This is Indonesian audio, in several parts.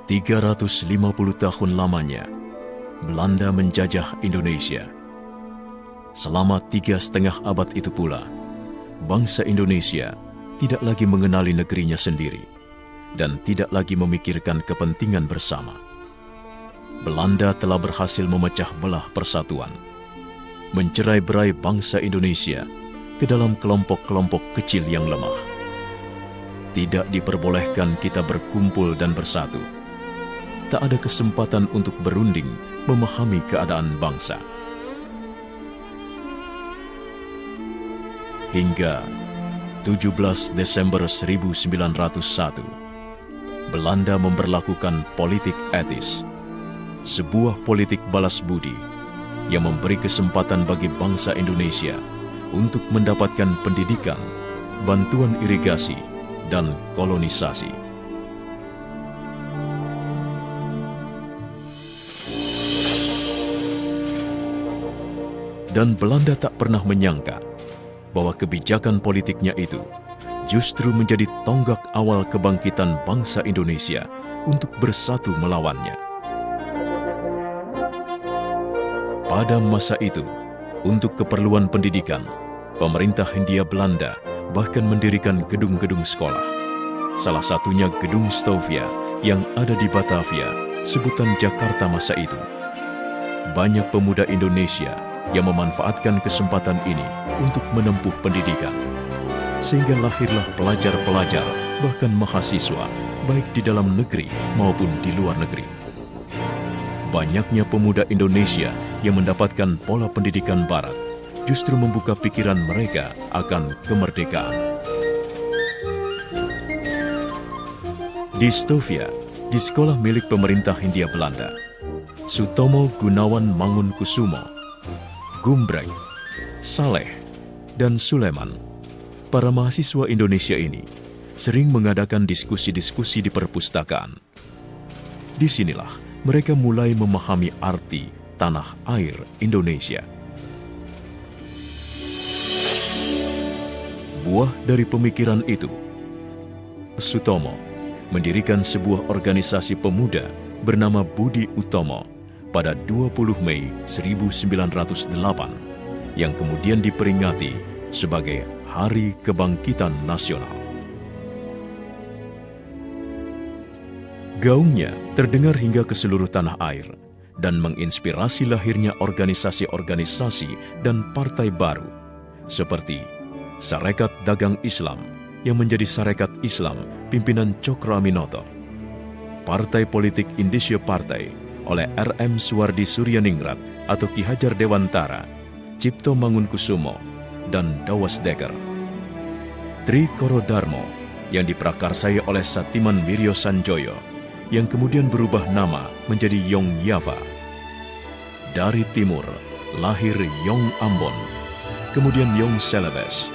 350 tahun lamanya, Belanda menjajah Indonesia. Selama 3,5 abad itu pula, bangsa Indonesia tidak lagi mengenali negerinya sendiri dan tidak lagi memikirkan kepentingan bersama. Belanda telah berhasil memecah belah persatuan, mencerai-berai bangsa Indonesia ke dalam kelompok-kelompok kecil yang lemah. Tidak diperbolehkan kita berkumpul dan bersatu. Tak ada kesempatan untuk berunding memahami keadaan bangsa. Hingga 17 Desember 1901, Belanda memberlakukan politik etis, sebuah politik balas budi yang memberi kesempatan bagi bangsa Indonesia untuk mendapatkan pendidikan, bantuan irigasi, dan kolonisasi. Dan Belanda tak pernah menyangka bahwa kebijakan politiknya itu justru menjadi tonggak awal kebangkitan bangsa Indonesia untuk bersatu melawannya. Pada masa itu, untuk keperluan pendidikan, pemerintah Hindia Belanda bahkan mendirikan gedung-gedung sekolah. Salah satunya Gedung Stovia yang ada di Batavia, sebutan Jakarta masa itu. Banyak pemuda Indonesia yang memanfaatkan kesempatan ini untuk menempuh pendidikan. Sehingga lahirlah pelajar-pelajar, bahkan mahasiswa, baik di dalam negeri maupun di luar negeri. Banyaknya pemuda Indonesia yang mendapatkan pola pendidikan barat justru membuka pikiran mereka akan kemerdekaan. Di Stovia, di sekolah milik pemerintah Hindia Belanda, Sutomo Gunawan Mangunkusumo, Gumbrek, Saleh, dan Suleman, para mahasiswa Indonesia ini sering mengadakan diskusi-diskusi di perpustakaan. Disinilah mereka mulai memahami arti tanah air Indonesia. Buah dari pemikiran itu, Sutomo mendirikan sebuah organisasi pemuda bernama Budi Utomo pada 20 Mei 1908 yang kemudian diperingati sebagai Hari Kebangkitan Nasional. Gaungnya terdengar hingga ke seluruh tanah air dan menginspirasi lahirnya organisasi-organisasi dan partai baru seperti Sarekat Dagang Islam yang menjadi Sarekat Islam pimpinan Cokroaminoto, Partai Politik Indische Partai oleh R.M. Suwardi Suryaningrat atau Ki Hajar Dewantara, Cipto Mangunkusumo, dan Dawas Dekker. Tri Koro Darmo yang diprakarsai oleh Satiman Wiryo Sanjoyo yang kemudian berubah nama menjadi Yong Yava. Dari timur lahir Yong Ambon, kemudian Yong Celebes,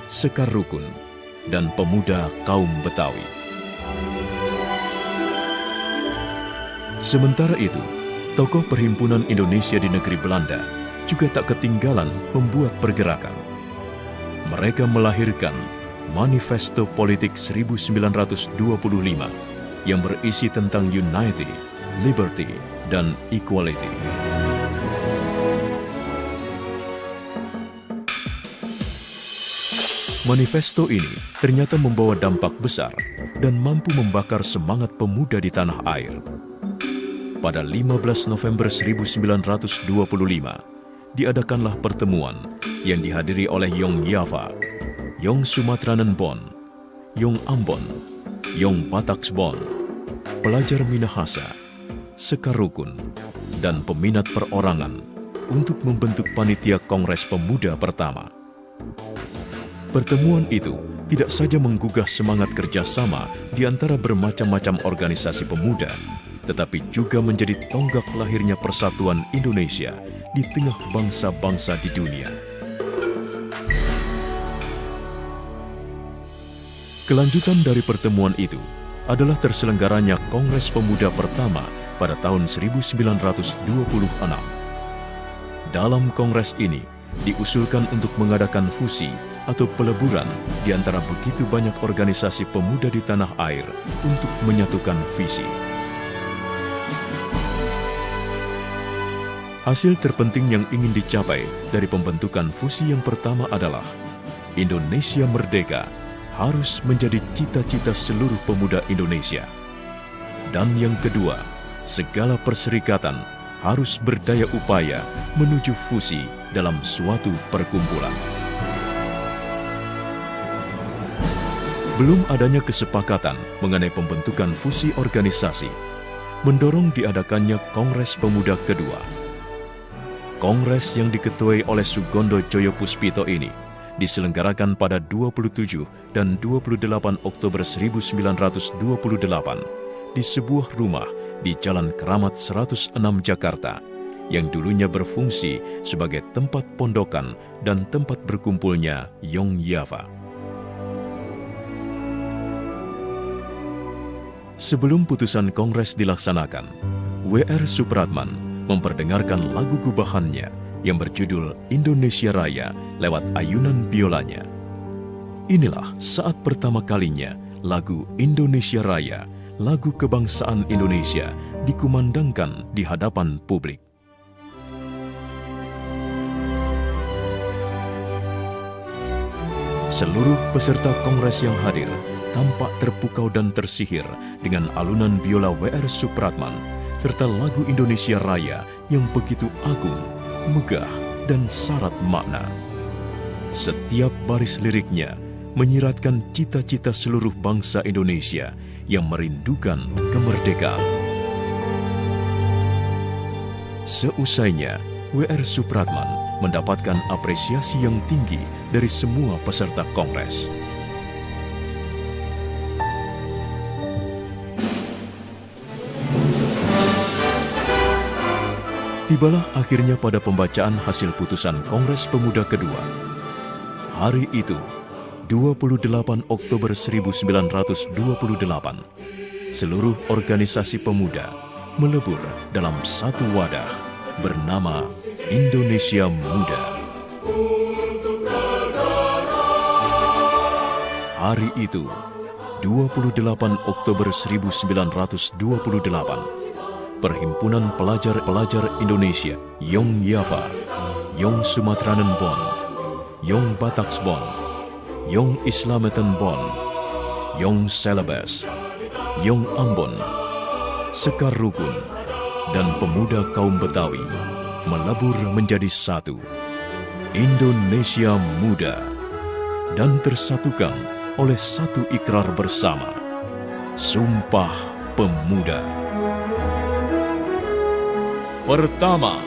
Sekar Rukun, dan pemuda kaum Betawi. Sementara itu, tokoh Perhimpunan Indonesia di negeri Belanda juga tak ketinggalan membuat pergerakan. Mereka melahirkan Manifesto Politik 1925 yang berisi tentang Unity, Liberty, dan Equality. Manifesto ini ternyata membawa dampak besar dan mampu membakar semangat pemuda di tanah air. Pada 15 November 1925, diadakanlah pertemuan yang dihadiri oleh Yong Yava, Yong Sumatranen Bon, Yong Ambon, Yong Bataksbon, pelajar Minahasa, Sekar Rukun, dan peminat perorangan untuk membentuk panitia Kongres Pemuda pertama. Pertemuan itu tidak saja menggugah semangat kerjasama di antara bermacam-macam organisasi pemuda, tetapi juga menjadi tonggak lahirnya persatuan Indonesia di tengah bangsa-bangsa di dunia. Kelanjutan dari pertemuan itu adalah terselenggaranya Kongres Pemuda pertama pada tahun 1926. Dalam kongres ini diusulkan untuk mengadakan fusi atau peleburan di antara begitu banyak organisasi pemuda di tanah air untuk menyatukan visi. Hasil terpenting yang ingin dicapai dari pembentukan fusi yang pertama adalah Indonesia merdeka harus menjadi cita-cita seluruh pemuda Indonesia. Dan yang kedua, segala perserikatan harus berdaya upaya menuju fusi dalam suatu perkumpulan. Belum adanya kesepakatan mengenai pembentukan fusi organisasi, mendorong diadakannya Kongres Pemuda kedua. Kongres yang diketuai oleh Sugondo Joyo Puspito ini diselenggarakan pada 27 dan 28 Oktober 1928 di sebuah rumah di Jalan Keramat 106 Jakarta yang dulunya berfungsi sebagai tempat pondokan dan tempat berkumpulnya Yong Yava. Sebelum putusan Kongres dilaksanakan, W.R. Supratman memperdengarkan lagu gubahannya yang berjudul Indonesia Raya lewat ayunan biolanya. Inilah saat pertama kalinya lagu Indonesia Raya, lagu kebangsaan Indonesia, dikumandangkan di hadapan publik. Seluruh peserta kongres yang hadir tampak terpukau dan tersihir dengan alunan biola W.R. Supratman serta lagu Indonesia Raya yang begitu agung, megah, dan syarat makna. Setiap baris liriknya menyiratkan cita-cita seluruh bangsa Indonesia yang merindukan kemerdekaan. Seusainya, W.R. Supratman mendapatkan apresiasi yang tinggi dari semua peserta kongres. Tibalah akhirnya pada pembacaan hasil putusan Kongres Pemuda kedua. Hari itu, 28 Oktober 1928, seluruh organisasi pemuda melebur dalam satu wadah bernama Indonesia Muda. Hari itu, 28 Oktober 1928, Perhimpunan Pelajar-Pelajar Indonesia, Yong Yava, Yong Sumatranen Bon, Yong Bataks Bon, Yong Islameten Bon, Yong Celebes, Yong Ambon, Sekar Rukun, dan pemuda kaum Betawi melebur menjadi satu, Indonesia Muda, dan tersatukan oleh satu ikrar bersama, Sumpah Pemuda. Pertama,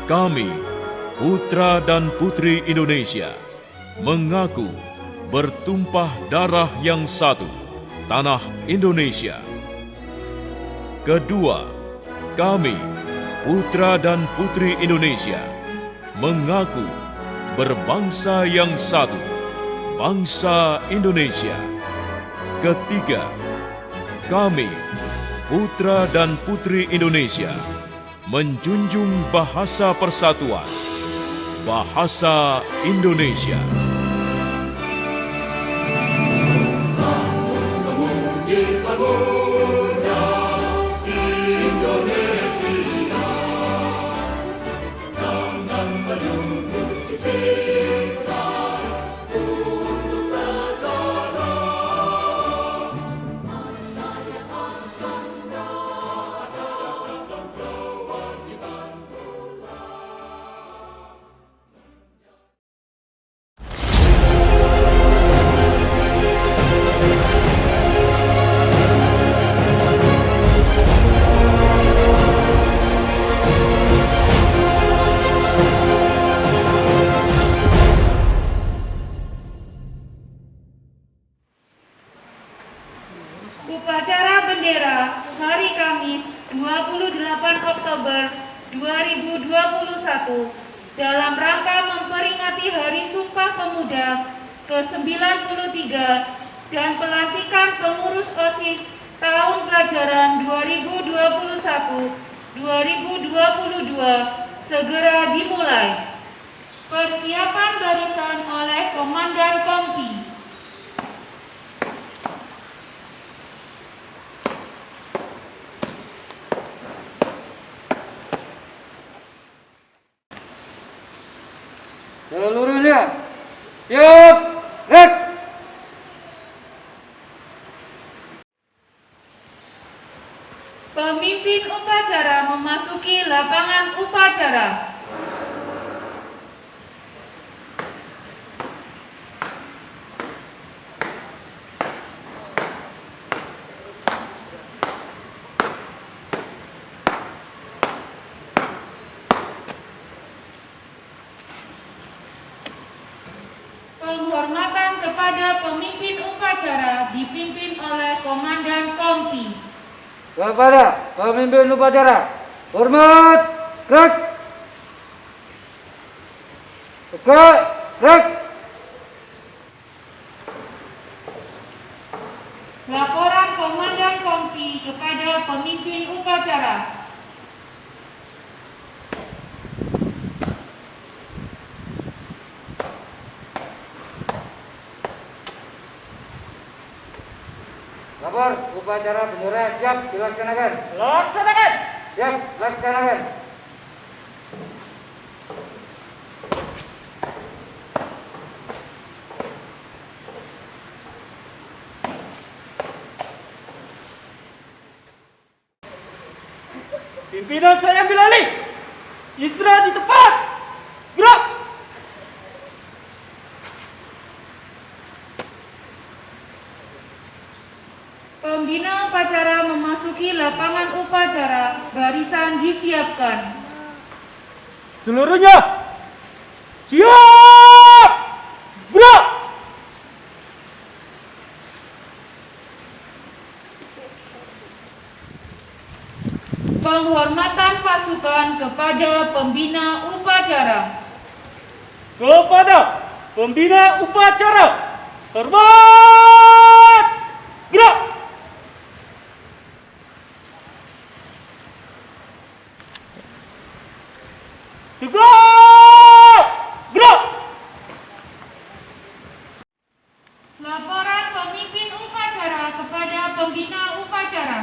kami, putra dan putri Indonesia, mengaku bertumpah darah yang satu, tanah Indonesia. Kedua, kami, putra dan putri Indonesia, mengaku berbangsa yang satu, bangsa Indonesia. Ketiga, kami, putra dan putri Indonesia, menjunjung bahasa persatuan, bahasa Indonesia. Upacara bendera hari Kamis 28 Oktober 2021 dalam rangka memperingati Hari Sumpah Pemuda ke-93 dan pelantikan pengurus OSIS tahun pelajaran 2021-2022 segera dimulai. Persiapan barisan oleh Komandan Kompi. Seluruhnya siap, gerak. Pemimpin upacara memasuki lapangan upacara. Penghormatan kepada pemimpin upacara dipimpin oleh Komandan Kompi. Kepada pemimpin upacara, hormat, gerak. Gerak, gerak. Laporan Komandan Kompi kepada pemimpin upacara. Lapor, upacara bendera siap dilaksanakan. Laksanakan. Siap, laksanakan. Pimpinan saya ambil alih. Istirahat di tempat. Gerak. Pembina upacara memasuki lapangan upacara. Barisan disiapkan. Seluruhnya siap. Gerak. Penghormatan pasukan kepada pembina upacara. Kepada pembina upacara, hormat. Gerak. Tegak. Gerak. Laporan pemimpin upacara kepada pembina upacara.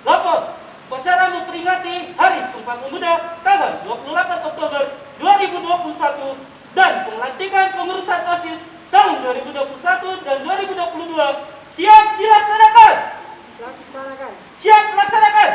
Lapor, upacara memperingati Hari Sumpah Pemuda tanggal 28 Oktober 2021 dan pelantikan pengurusan OSIS tahun 2021 dan 2022 siap dilaksanakan. Siap laksanakan.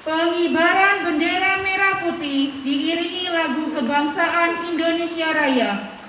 Pengibaran bendera merah putih diiringi lagu kebangsaan Indonesia Raya.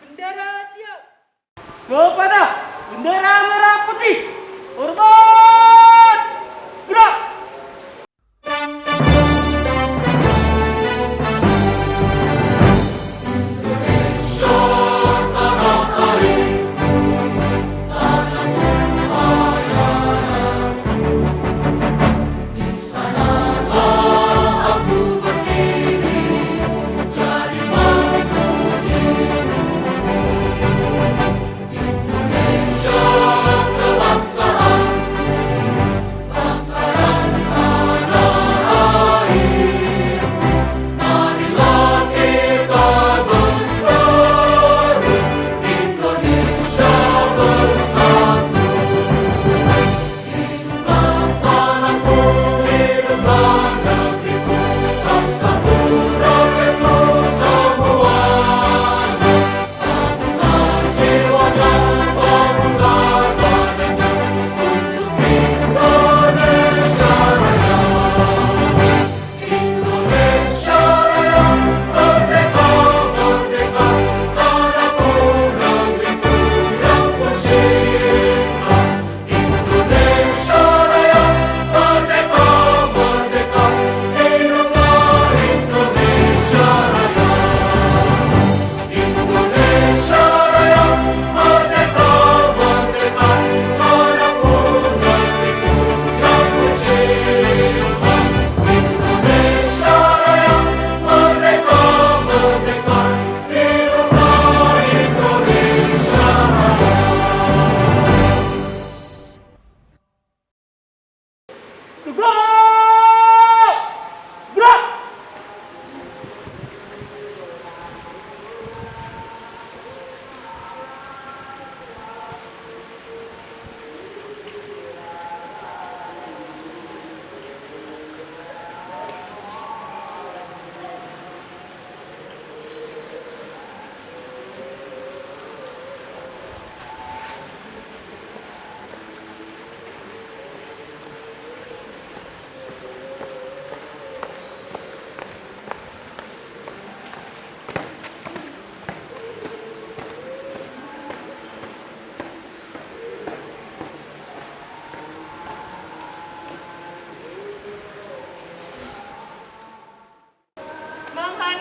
Bendera siap. Kepada bendera merah putih, hormat. Gerak. Di sana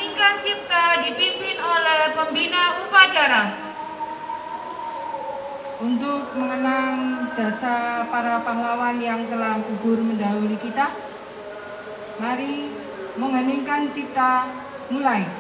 mengheningkan cipta dipimpin oleh pembina upacara. Untuk mengenang jasa para pahlawan yang telah gugur mendahului kita, mari mengheningkan cipta mulai.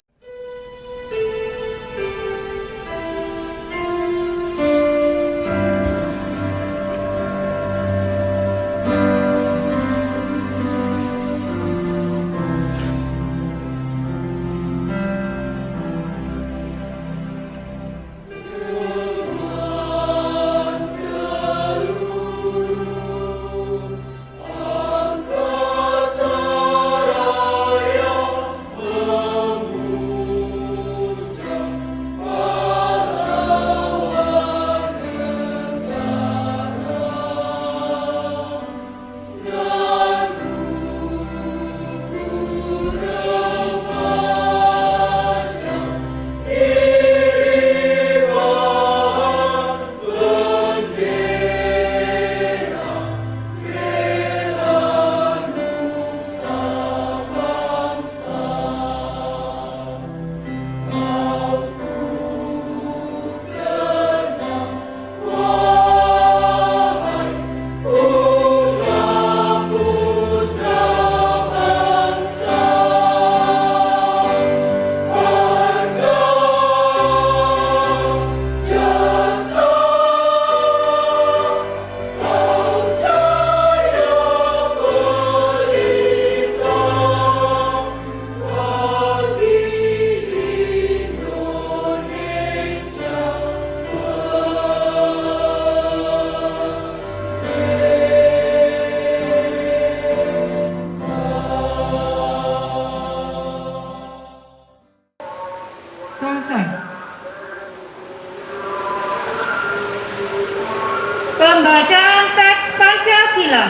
Selesai. Pembacaan teks Pancasila.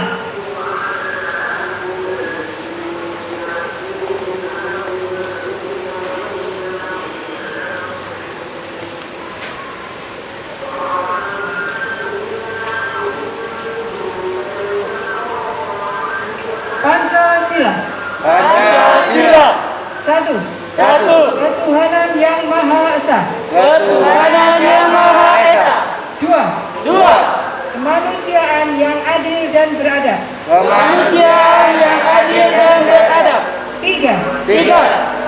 Pancasila. Pancasila. Satu. Ketuhanan yang Maha Esa. Ketuhanan yang Maha Esa. Dua. Kemanusiaan yang adil dan beradab. Kemanusiaan yang adil dan beradab. Tiga.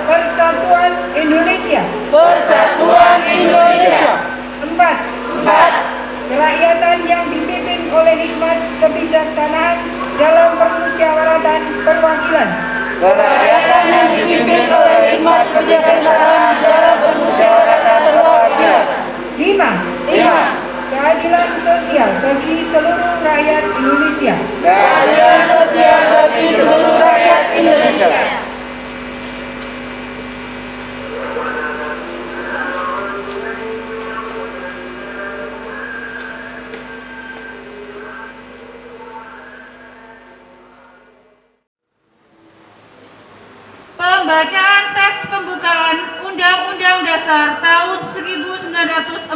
Persatuan Indonesia. Persatuan Indonesia. Empat. Kerakyatan yang dipimpin oleh hikmat kebijaksanaan dalam permusyawaratan perwakilan. Kerakyatan yang dipimpin oleh hikmat kebijaksanaan dalam permusyawaratan perwakilan. Lima. Keadilan sosial bagi seluruh rakyat Indonesia. Keadilan sosial bagi seluruh rakyat Indonesia. Pembacaan teks pembukaan Undang-Undang Dasar tahun 1945.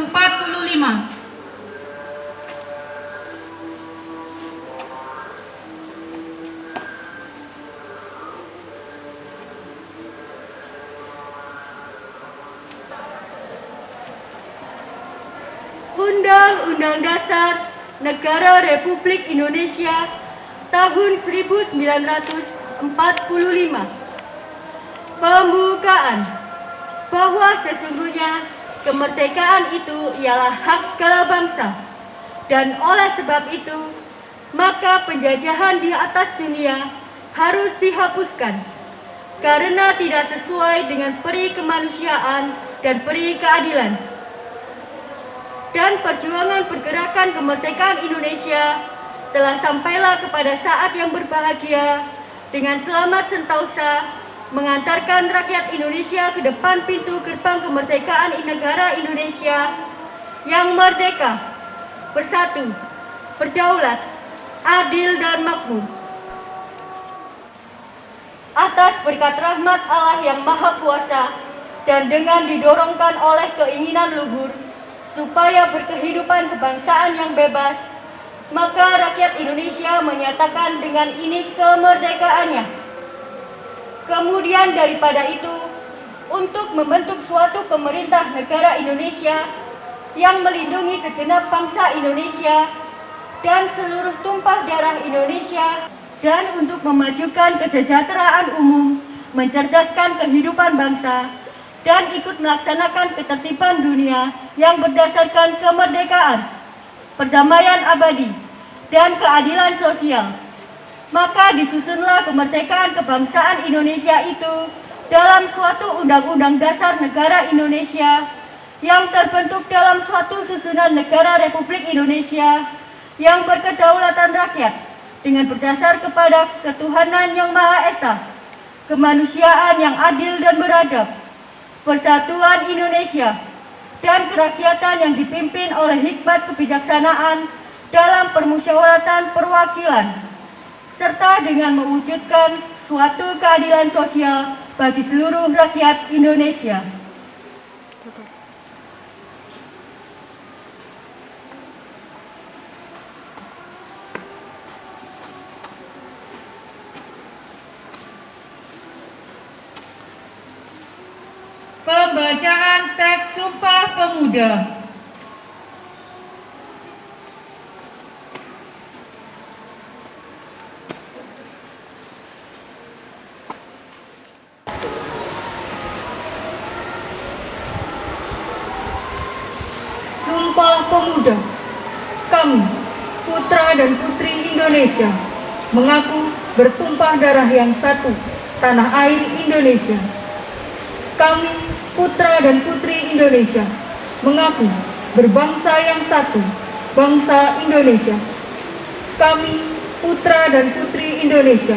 Undang-Undang Dasar Negara Republik Indonesia tahun 1945. Pembukaan. Bahwa sesungguhnya kemerdekaan itu ialah hak segala bangsa, dan oleh sebab itu maka penjajahan di atas dunia harus dihapuskan karena tidak sesuai dengan peri kemanusiaan dan peri keadilan. Dan perjuangan pergerakan kemerdekaan Indonesia telah sampailah kepada saat yang berbahagia dengan selamat sentosa mengantarkan rakyat Indonesia ke depan pintu gerbang kemerdekaan negara Indonesia yang merdeka, bersatu, berdaulat, adil dan makmur. Atas berkat rahmat Allah yang Maha Kuasa dan dengan didorongkan oleh keinginan luhur supaya berkehidupan kebangsaan yang bebas, maka rakyat Indonesia menyatakan dengan ini kemerdekaannya. Kemudian daripada itu, untuk membentuk suatu pemerintah negara Indonesia yang melindungi segenap bangsa Indonesia dan seluruh tumpah darah Indonesia, dan untuk memajukan kesejahteraan umum, mencerdaskan kehidupan bangsa, dan ikut melaksanakan ketertiban dunia yang berdasarkan kemerdekaan, perdamaian abadi, dan keadilan sosial. Maka disusunlah kemerdekaan kebangsaan Indonesia itu dalam suatu Undang-Undang Dasar Negara Indonesia yang terbentuk dalam suatu susunan negara Republik Indonesia yang berkedaulatan rakyat dengan berdasar kepada ketuhanan yang Maha Esa, kemanusiaan yang adil dan beradab, persatuan Indonesia, dan kerakyatan yang dipimpin oleh hikmat kebijaksanaan dalam permusyawaratan perwakilan, serta dengan mewujudkan suatu keadilan sosial bagi seluruh rakyat Indonesia. Pembacaan teks Sumpah Pemuda. Sumpah Pemuda. Kami, putra dan putri Indonesia, mengaku bertumpah darah yang satu, tanah air Indonesia. Kami, putra dan putri Indonesia, mengaku berbangsa yang satu, bangsa Indonesia. Kami, putra dan putri Indonesia,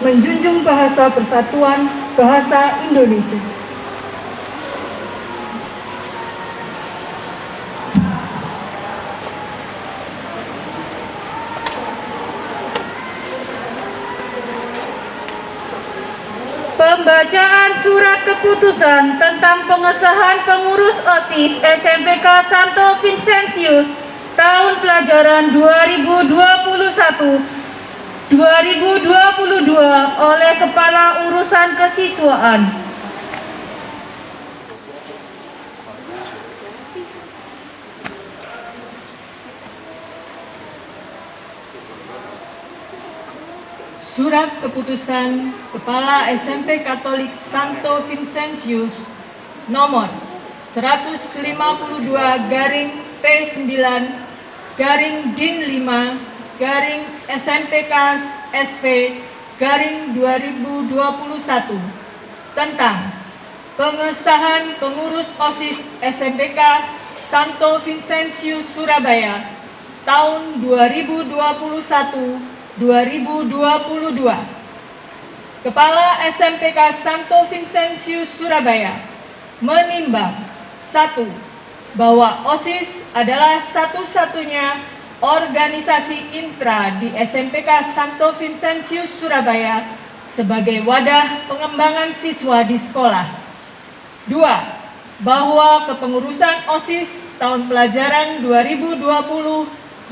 menjunjung bahasa persatuan, bahasa Indonesia. Pembacaan surat keputusan tentang pengesahan pengurus OSIS SMPK Santo Vincentius tahun pelajaran 2021-2022 oleh Kepala Urusan Kesiswaan. Surat Keputusan Kepala SMP Katolik Santo Vincentius nomor 152-P9-SMPK-SV-2021 tentang pengesahan pengurus OSIS SMPK Santo Vincentius Surabaya tahun 2021-2022. Kepala SMPK Santo Vincentius Surabaya menimbang 1. Bahwa OSIS adalah satu-satunya organisasi intra di SMPK Santo Vincentius Surabaya sebagai wadah pengembangan siswa di sekolah. 2. Bahwa kepengurusan OSIS tahun pelajaran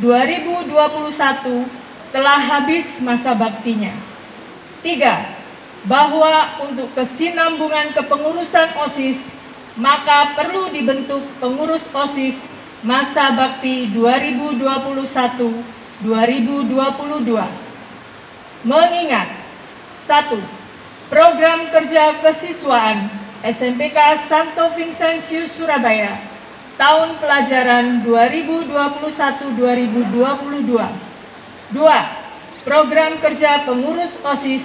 2020-2021 telah habis masa baktinya. 3. Bahwa untuk kesinambungan kepengurusan OSIS, maka perlu dibentuk pengurus OSIS masa bakti 2021-2022. Mengingat 1. Program kerja kesiswaan SMPK Santo Vincentius Surabaya tahun pelajaran 2021-2022. 2. Program kerja pengurus OSIS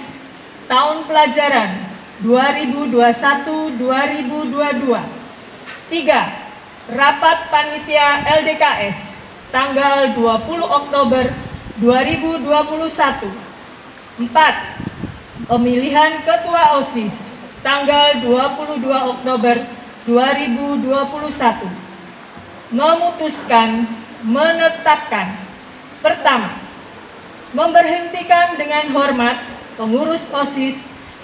tahun pelajaran 2021-2022. 3. Rapat Panitia LDKS tanggal 20 Oktober 2021. 4. Pemilihan Ketua OSIS tanggal 22 Oktober 2021. Memutuskan menetapkan: pertama, memberhentikan dengan hormat pengurus OSIS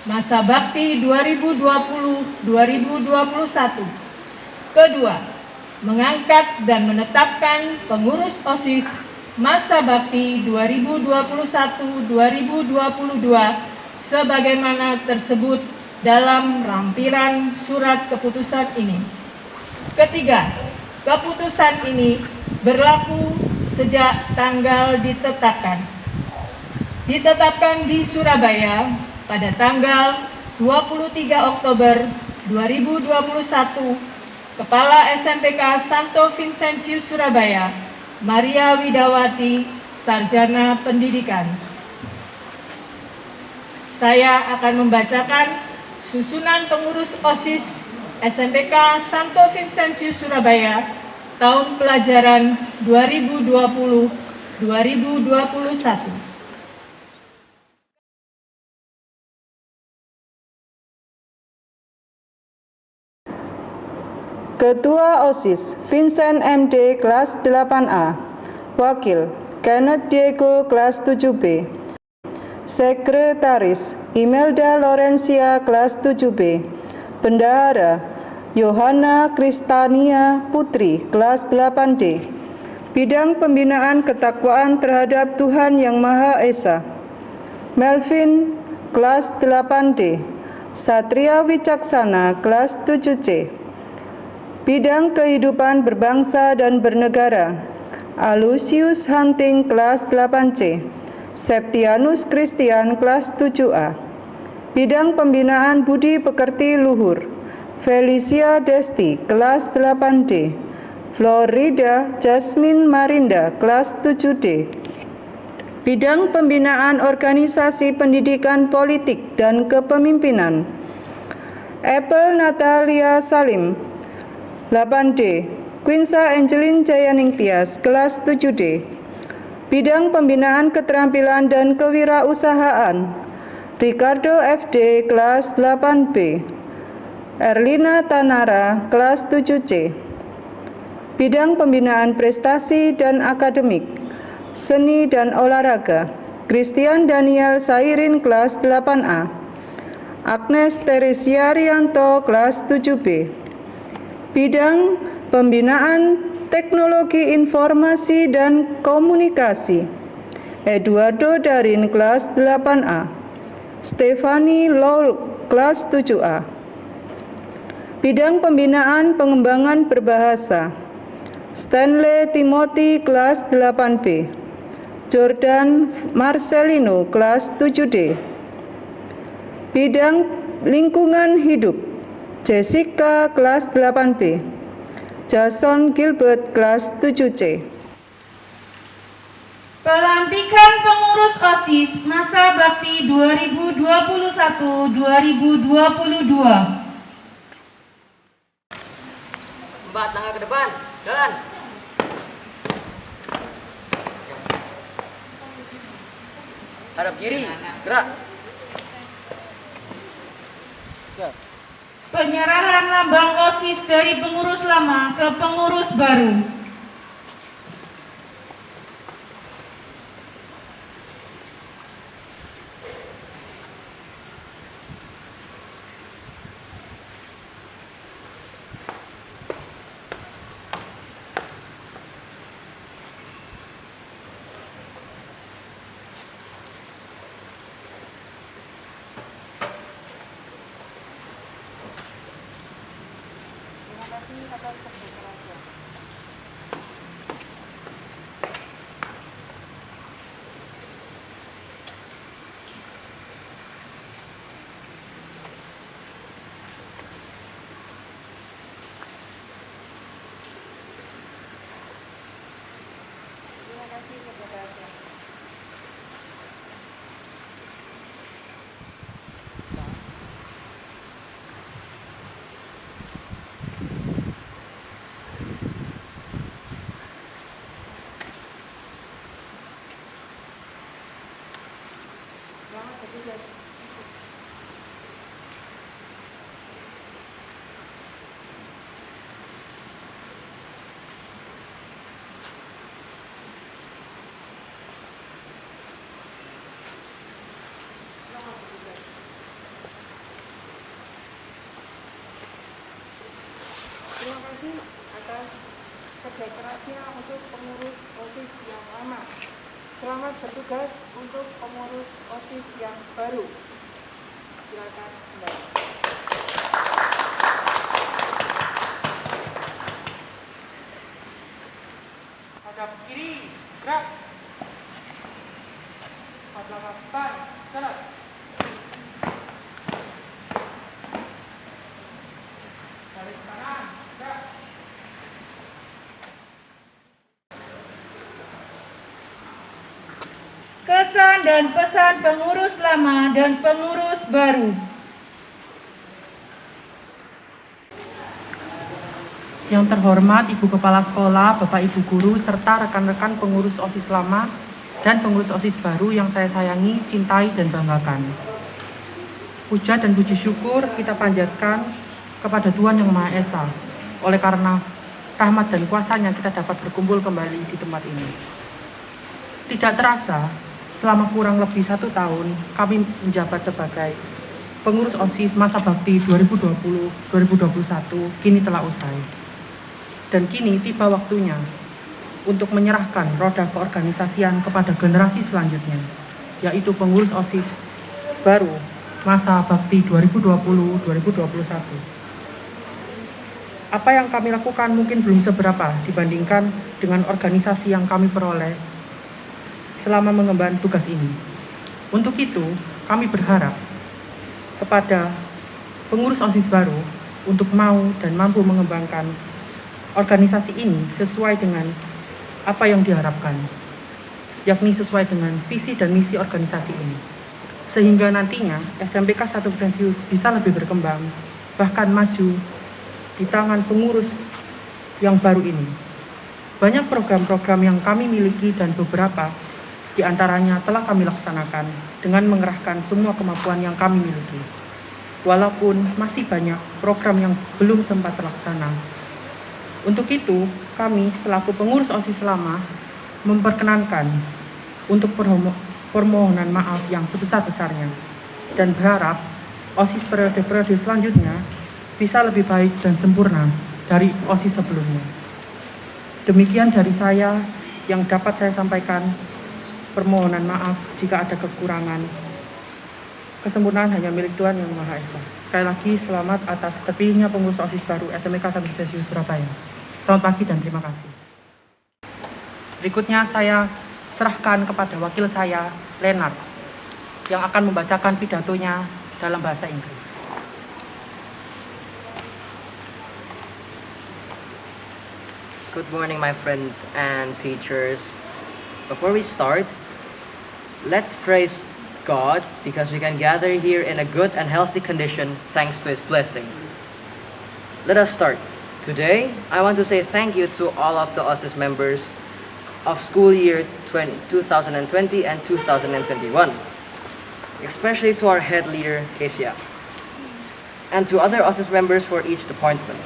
masa bakti 2020-2021. Kedua, mengangkat dan menetapkan pengurus OSIS masa bakti 2021-2022 sebagaimana tersebut dalam lampiran surat keputusan ini. Ketiga, keputusan ini berlaku sejak tanggal ditetapkan di Surabaya pada tanggal 23 Oktober 2021. Kepala SMPK Santo Vincentius Surabaya, Maria Widawati, Sarjana Pendidikan. Saya akan membacakan susunan pengurus OSIS SMPK Santo Vincentius Surabaya tahun pelajaran 2020-2021. Ketua OSIS Vincent MD kelas 8A, Wakil Kenneth Diego kelas 7B, Sekretaris Imelda Lorencia kelas 7B, Bendahara Yohana Kristania Putri kelas 8D, Bidang Pembinaan Ketakwaan Terhadap Tuhan Yang Maha Esa, Melvin kelas 8D, Satria Wicaksana kelas 7C, Bidang Kehidupan Berbangsa dan Bernegara, Alusius Hunting kelas 8C, Septianus Christian kelas 7A. Bidang Pembinaan Budi Pekerti Luhur, Felicia Desti kelas 8D, Florida Jasmine Marinda kelas 7D. Bidang Pembinaan Organisasi Pendidikan Politik dan Kepemimpinan, Apple Natalia Salim 8D, Quinsa Angelin Jayaningtyas kelas 7D. Bidang Pembinaan Keterampilan dan Kewirausahaan, Ricardo FD kelas 8B, Erlina Tanara kelas 7C. Bidang Pembinaan Prestasi dan Akademik, Seni dan Olahraga, Christian Daniel Sairin kelas 8A, Agnes Teresia Rianto kelas 7B. Bidang Pembinaan Teknologi Informasi dan Komunikasi, Eduardo Darin kelas 8A, Stefani Lol kelas 7A. Bidang Pembinaan Pengembangan Berbahasa, Stanley Timothy kelas 8B, Jordan Marcelino kelas 7D. Bidang Lingkungan Hidup, Jessica kelas 8B, Jason Gilbert kelas 7C. Pelantikan pengurus OSIS masa bakti 2021-2022. Mbak, tangga ke depan. Jalan. Hadap kiri. Gerak. Penyerahan lambang OSIS dari pengurus lama ke pengurus baru. Terima kasih atas kerja kerasnya untuk pengurus OSIS yang lama. Selamat bertugas untuk pengurus OSIS yang baru. Silakan kembali. Hadap kiri, gerak. 48, jalan. Balik kanan, gerak. Kesan dan pesan pengurus lama dan pengurus baru. Yang terhormat Ibu Kepala Sekolah, Bapak Ibu Guru, serta rekan-rekan pengurus OSIS lama dan pengurus OSIS baru yang saya sayangi, cintai, dan banggakan. Puja dan puji syukur kita panjatkan kepada Tuhan Yang Maha Esa, oleh karena rahmat dan kuasa-Nya kita dapat berkumpul kembali di tempat ini. Tidak terasa, selama kurang lebih 1 tahun, kami menjabat sebagai pengurus OSIS masa bakti 2020-2021 kini telah usai. Dan kini tiba waktunya untuk menyerahkan roda keorganisasian kepada generasi selanjutnya, yaitu pengurus OSIS baru masa bakti 2020-2021. Apa yang kami lakukan mungkin belum seberapa dibandingkan dengan organisasi yang kami peroleh selama mengemban tugas ini. Untuk itu, kami berharap kepada pengurus OSIS baru untuk mau dan mampu mengembangkan organisasi ini sesuai dengan apa yang diharapkan, yakni sesuai dengan visi dan misi organisasi ini. Sehingga nantinya SMPK 1 Vincentius bisa lebih berkembang, bahkan maju di tangan pengurus yang baru ini. Banyak program-program yang kami miliki dan beberapa di antaranya telah kami laksanakan dengan mengerahkan semua kemampuan yang kami miliki. Walaupun masih banyak program yang belum sempat terlaksana. Untuk itu, kami selaku pengurus OSIS lama memperkenankan untuk permohonan maaf yang sebesar-besarnya dan berharap OSIS periode-periode selanjutnya bisa lebih baik dan sempurna dari OSIS sebelumnya. Demikian dari saya yang dapat saya sampaikan. Permohonan maaf jika ada kekurangan. Kesempurnaan hanya milik Tuhan Yang Maha Esa. Sekali lagi selamat atas terpilihnya pengurus OSIS baru SMPK 1 Vincentius Surabaya. Selamat pagi dan terima kasih. Berikutnya saya serahkan kepada wakil saya, Leonard, yang akan membacakan pidatonya dalam bahasa Inggris. Good morning, my friends and teachers. Before we start, let's praise God because we can gather here in a good and healthy condition thanks to His blessing. Let us start. Today, I want to say thank you to all of the OSIS members of school year 2020 and 2021, especially to our head leader, Kesia, and to other OSIS members for each appointment.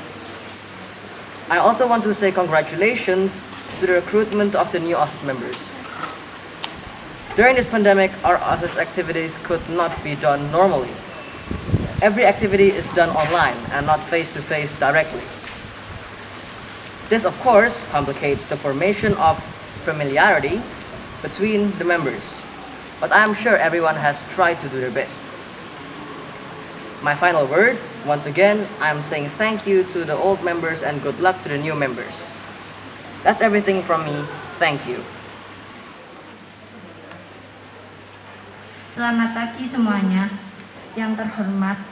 I also want to say congratulations to the recruitment of the new OSIS members. During this pandemic, our OSIS activities could not be done normally. Every activity is done online and not face-to-face directly. This, of course, complicates the formation of familiarity between the members, but I am sure everyone has tried to do their best. My final word, once again, I am saying thank you to the old members and good luck to the new members. That's everything from me. Thank you. Selamat pagi semuanya. Yang terhormat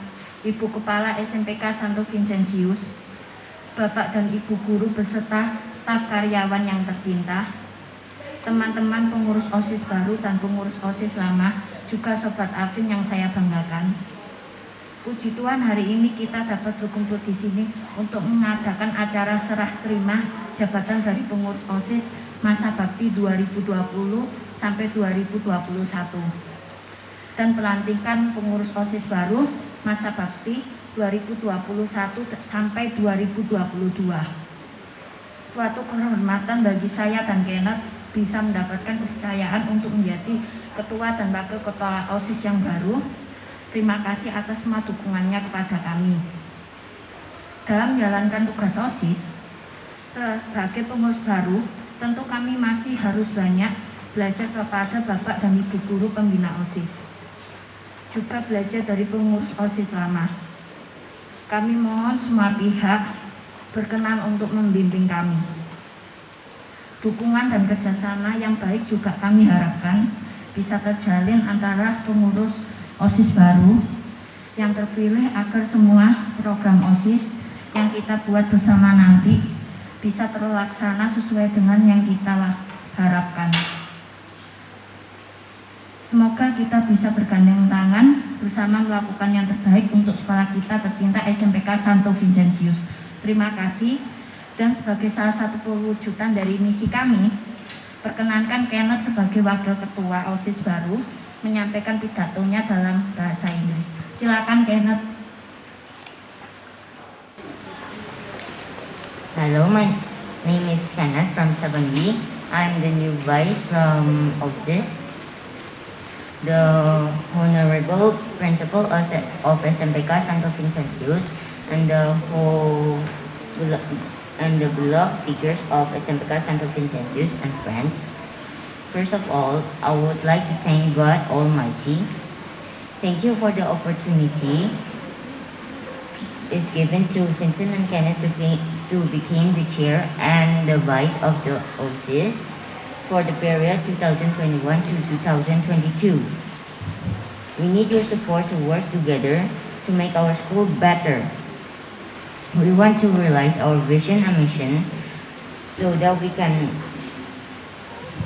Ibu Kepala SMPK Santo Vincentius, Bapak dan Ibu Guru beserta staf karyawan yang tercinta, teman-teman pengurus OSIS baru dan pengurus OSIS lama, juga Sobat Afin yang saya banggakan. Puji Tuhan, hari ini kita dapat berkumpul di sini untuk mengadakan acara serah terima jabatan dari pengurus OSIS masa bakti 2020 sampai 2021 dan pelantikan pengurus OSIS baru masa bakti 2021 sampai 2022. Suatu kehormatan bagi saya dan Kenneth bisa mendapatkan kepercayaan untuk menjadi ketua dan wakil ketua OSIS yang baru. Terima kasih atas semua dukungannya kepada kami. Dalam menjalankan tugas OSIS sebagai pengurus baru, tentu kami masih harus banyak belajar kepada Bapak dan Ibu Guru pembina OSIS. juga belajar dari pengurus OSIS lama. Kami mohon semua pihak berkenan untuk membimbing kami. Dukungan dan kerjasama yang baik juga kami harapkan bisa terjalin antara pengurus OSIS baru yang terpilih agar semua program OSIS yang kita buat bersama nanti bisa terlaksana sesuai dengan yang kita harapkan. Semoga kita bisa bergandeng tangan bersama melakukan yang terbaik untuk sekolah kita tercinta SMPK Santo Vincentius. Terima kasih. Dan sebagai salah satu perwujudan dari misi kami, perkenankan Kenneth sebagai Wakil Ketua OSIS baru menyampaikan pidatonya dalam bahasa Inggris. Silakan Kenneth. Hello, my name is Kenneth from 7B. I'm the new vice from OSIS. The Honorable Principal of SMPK Santo Vincentius and the beloved teachers of SMPK Santo Vincentius and friends. First of all, I would like to thank God Almighty. Thank you for the opportunity is given to Vincent and Kenneth to become the chair and the vice of the OSIS for the period 2021 to 2022. We need your support to work together to make our school better. We want to realize our vision and mission so that we can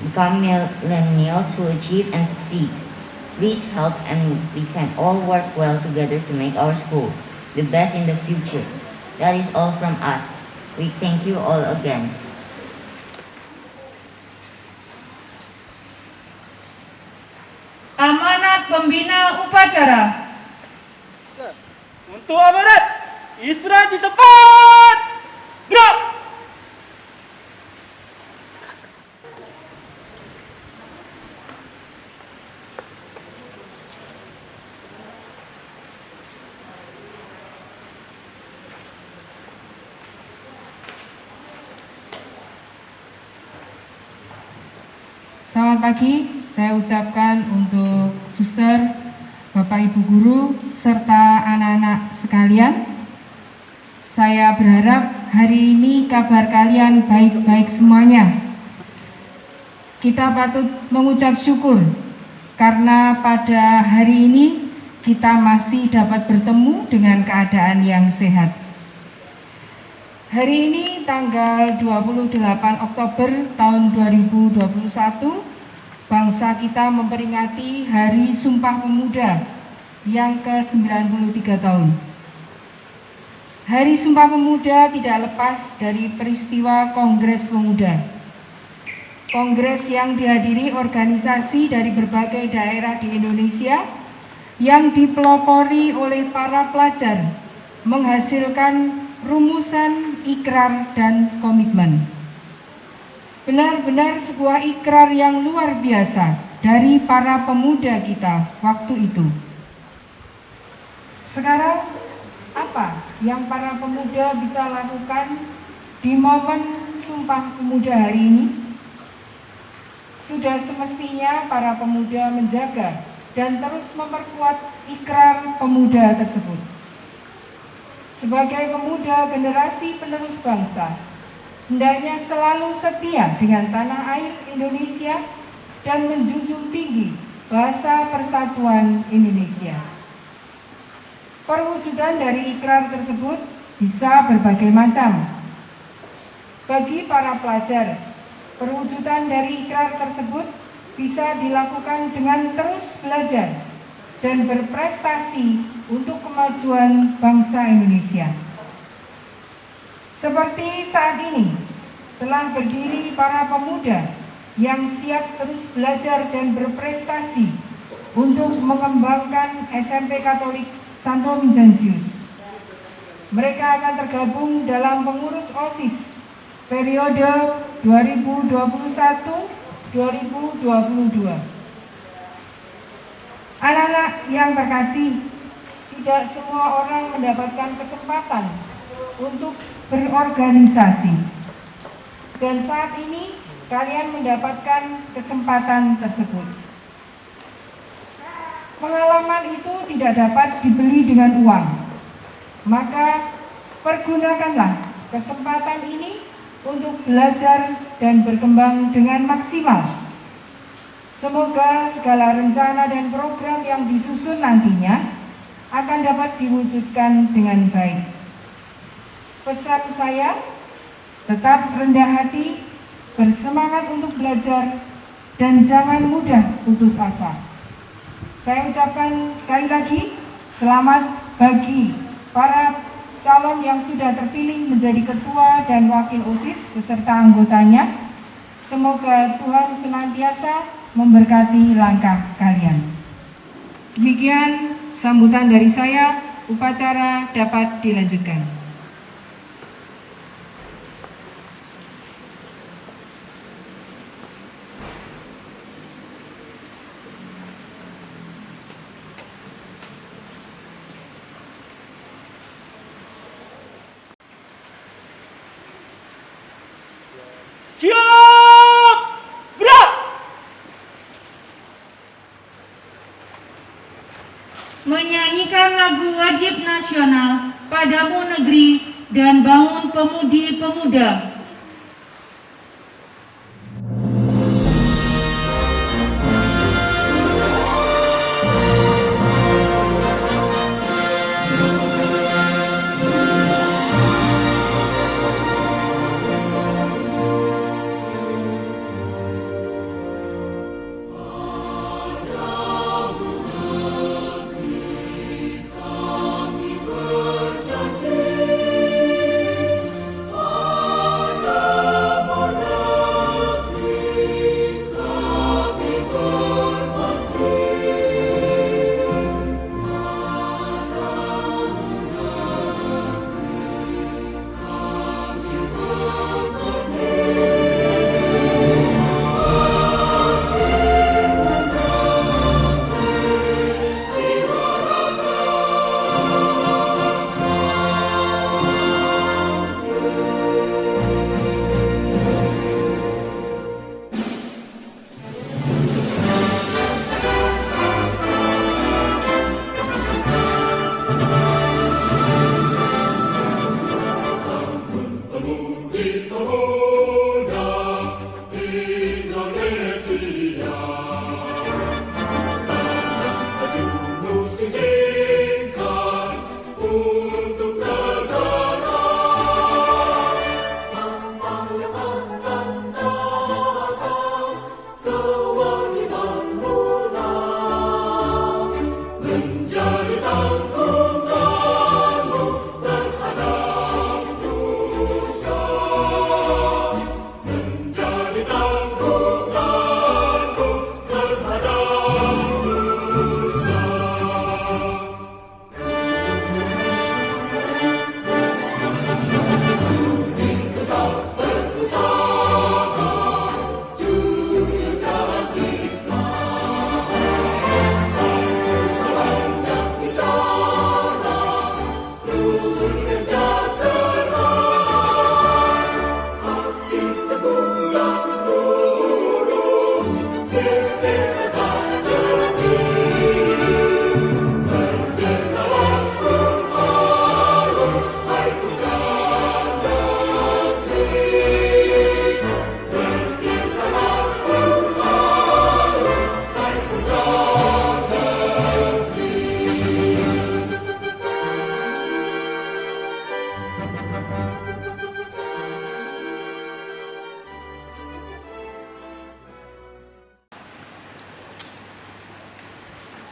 become millennials who achieve and succeed. Please help and we can all work well together to make our school the best in the future. That is all from us. We thank you all again. Amanat pembina upacara. Untuk amanat, istirahat di tempat. Gerak. Selamat pagi, saya ucapkan untuk suster, Bapak Ibu Guru, serta anak-anak sekalian. Saya berharap hari ini kabar kalian baik-baik semuanya. Kita patut mengucap syukur karena pada hari ini kita masih dapat bertemu dengan keadaan yang sehat. Hari ini tanggal 28 Oktober tahun 2021, bangsa kita memperingati Hari Sumpah Pemuda yang ke-93 tahun. Hari Sumpah Pemuda tidak lepas dari peristiwa Kongres Pemuda. Kongres yang dihadiri organisasi dari berbagai daerah di Indonesia yang dipelopori oleh para pelajar menghasilkan rumusan ikrar dan komitmen. Benar-benar sebuah ikrar yang luar biasa dari para pemuda kita waktu itu. Sekarang, apa yang para pemuda bisa lakukan di momen Sumpah Pemuda hari ini? Sudah semestinya para pemuda menjaga dan terus memperkuat ikrar pemuda tersebut. Sebagai pemuda generasi penerus bangsa, hendaknya selalu setia dengan tanah air Indonesia dan menjunjung tinggi bahasa persatuan Indonesia. Perwujudan dari ikrar tersebut bisa berbagai macam. Bagi para pelajar, perwujudan dari ikrar tersebut bisa dilakukan dengan terus belajar dan berprestasi untuk kemajuan bangsa Indonesia. Seperti saat ini, telah berdiri para pemuda yang siap terus belajar dan berprestasi untuk mengembangkan SMP Katolik Santo Vincentius. Mereka akan tergabung dalam pengurus OSIS periode 2021-2022. Anak-anak yang terkasih, tidak semua orang mendapatkan kesempatan untuk berorganisasi. Dan saat ini kalian mendapatkan kesempatan tersebut. pengalaman itu tidak dapat dibeli dengan uang. Maka pergunakanlah kesempatan ini untuk belajar dan berkembang dengan maksimal. Semoga segala rencana dan program yang disusun nantinya akan dapat diwujudkan dengan baik. Pesan saya, tetap rendah hati, bersemangat untuk belajar, dan jangan mudah putus asa. Saya ucapkan sekali lagi selamat bagi para calon yang sudah terpilih menjadi ketua dan wakil OSIS beserta anggotanya. Semoga Tuhan senantiasa memberkati langkah kalian. Demikian sambutan dari saya, upacara dapat dilanjutkan. Siap! Gerak! Menyanyikan lagu wajib nasional Padamu Negeri dan Bangun Pemudi Pemuda.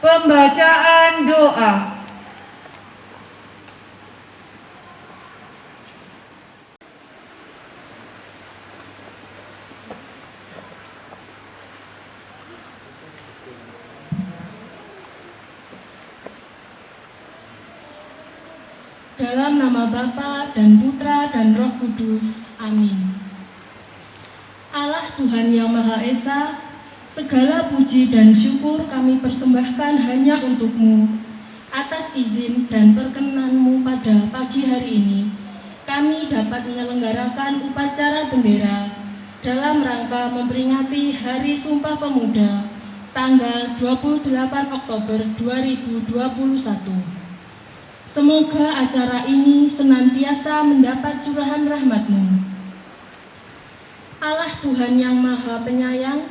Pembacaan doa. Dalam nama Bapa dan Putra dan Roh Kudus. Amin. Allah Tuhan yang Maha Esa, segala puji dan syukur kami persembahkan hanya untuk-Mu. Atas izin dan perkenan-Mu pada pagi hari ini, kami dapat menyelenggarakan upacara bendera dalam rangka memperingati Hari Sumpah Pemuda tanggal 28 Oktober 2021. Semoga acara ini senantiasa mendapat curahan rahmat-Mu. Allah Tuhan yang Maha Penyayang,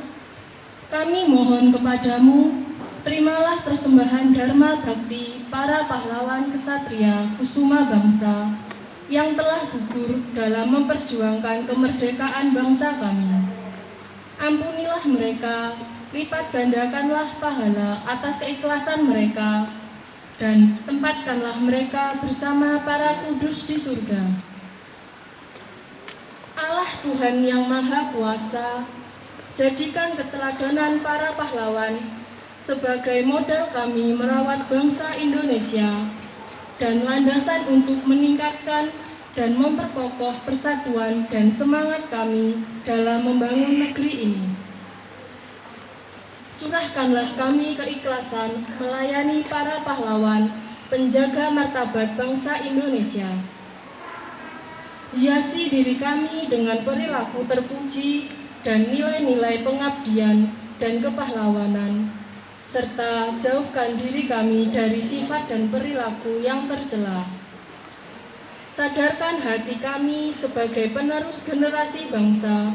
kami mohon kepadamu, terimalah persembahan dharma bakti para pahlawan kesatria kusuma bangsa yang telah gugur dalam memperjuangkan kemerdekaan bangsa kami. Ampunilah mereka, lipat gandakanlah pahala atas keikhlasan mereka, dan tempatkanlah mereka bersama para kudus di surga. Allah Tuhan yang Maha Kuasa, jadikan keteladanan para pahlawan sebagai modal kami merawat bangsa Indonesia dan landasan untuk meningkatkan dan memperkokoh persatuan dan semangat kami dalam membangun negeri ini. Curahkanlah kami keikhlasan melayani para pahlawan penjaga martabat bangsa Indonesia. Hiasi diri kami dengan perilaku terpuji dan nilai-nilai pengabdian dan kepahlawanan, serta jauhkan diri kami dari sifat dan perilaku yang tercela. Sadarkan hati kami sebagai penerus generasi bangsa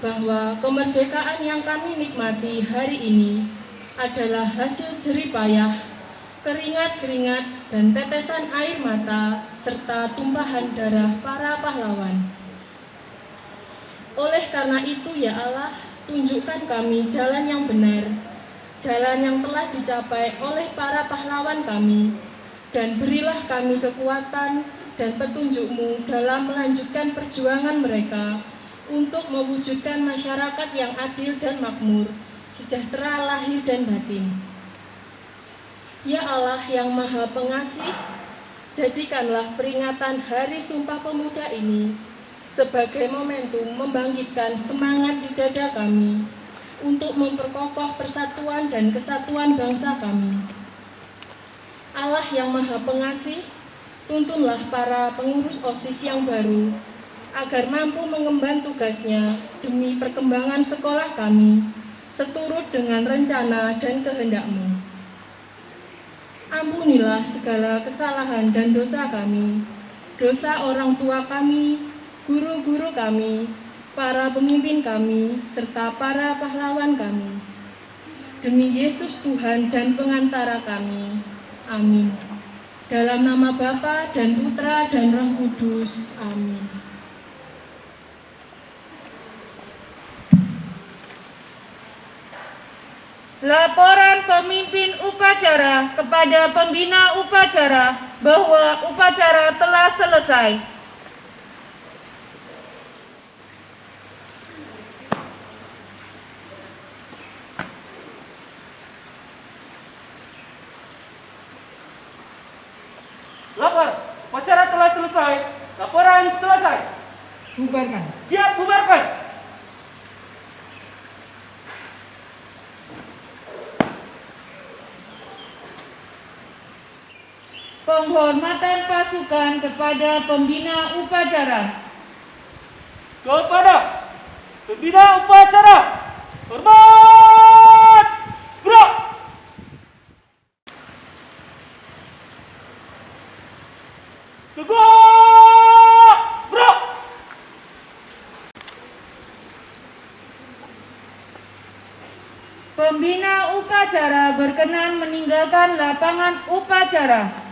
bahwa kemerdekaan yang kami nikmati hari ini adalah hasil jerih payah, keringat-keringat, dan tetesan air mata, serta tumpahan darah para pahlawan. Oleh karena itu, ya Allah, tunjukkan kami jalan yang benar, jalan yang telah dicapai oleh para pahlawan kami, dan berilah kami kekuatan dan petunjuk-Mu dalam melanjutkan perjuangan mereka untuk mewujudkan masyarakat yang adil dan makmur, sejahtera lahir dan batin. Ya Allah yang Maha Pengasih, jadikanlah peringatan Hari Sumpah Pemuda ini sebagai momentum membangkitkan semangat di dada kami untuk memperkokoh persatuan dan kesatuan bangsa kami. Allah yang Maha Pengasih, tuntunlah para pengurus OSIS yang baru agar mampu mengemban tugasnya demi perkembangan sekolah kami seturut dengan rencana dan kehendak-Mu. Ampunilah segala kesalahan dan dosa kami, dosa orang tua kami, guru-guru kami, para pemimpin kami, serta para pahlawan kami. Demi Yesus Tuhan dan pengantara kami. Amin. Dalam nama Bapa dan Putra dan Roh Kudus. Amin. Laporan pemimpin upacara kepada pembina upacara bahwa upacara telah selesai. Lapor, upacara telah selesai. Laporan selesai. Bubarkan. Siap, bubarkan. Penghormatan pasukan kepada pembina upacara. Kepada pembina upacara, hormat, gerak. Tegak, gerak. Pembina upacara berkenan meninggalkan lapangan upacara.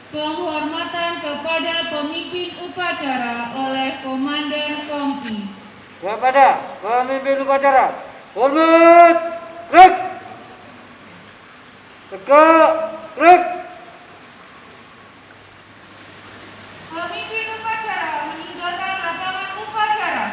Penghormatan kepada pemimpin upacara oleh Komandan Kompi. Kepada pemimpin upacara, hormat, gerak. Tegak, gerak. Pemimpin upacara meninggalkan lapangan upacara.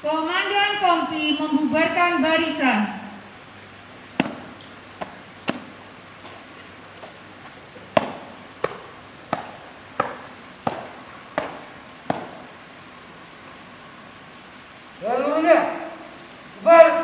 Komandan Kompi membubarkan barisan. seluruhnya. Bar